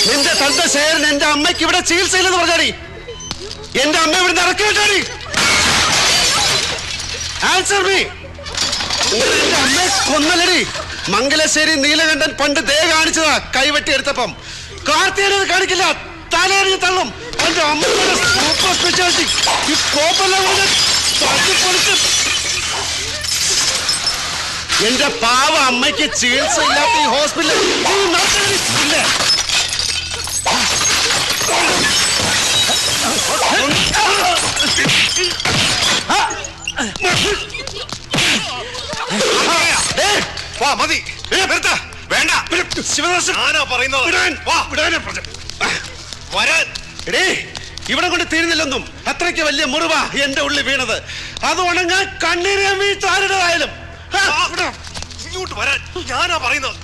നിന്റെ തന്റെ ശേരൻ എന്റെ അമ്മയ്ക്ക് ഇവിടെ ചികിത്സയില്ലെന്ന് പറഞ്ഞാടി. എന്റെ അമ്മ ഇവിടെ ഇറക്കി വിട്ടാടി. Answer me. എന്റെ അമ്മയെ കൊന്നല്ലടി. മംഗലശ്ശേരി നീലകണ്ഠൻ പണ്ട് ദേ കാണിച്ചതാ കൈവെട്ടി എടുത്തപ്പം. കാർത്തികേയനത് കാണിക്കില്ല, തലയെറിഞ്ഞ് തള്ളും. എന്റെ അമ്മയുടെ സൂപ്പർ സ്പെഷ്യാലിറ്റി ഈ കോപ്പെല്ലാം പൊളിച്ച്. എന്റെ പാവ അമ്മയ്ക്ക് ചികിത്സ ഇല്ലാത്ത ഈ ഹോസ്പിറ്റലിൽ ഇല്ലേ? മതി, വേണ്ട. ഇവിടെ കൊണ്ട് തീരുന്നില്ലെന്നും അത്രയ്ക്ക് വലിയ മുറിവാ എന്റെ ഉള്ളിൽ വീണത്. അത് ഉണങ്ങാൻ കണ്ണീരെ വീട്ടാരുടേതായാലും ഇങ്ങോട്ട് വരാൻ ഞാനാ പറയുന്നത്.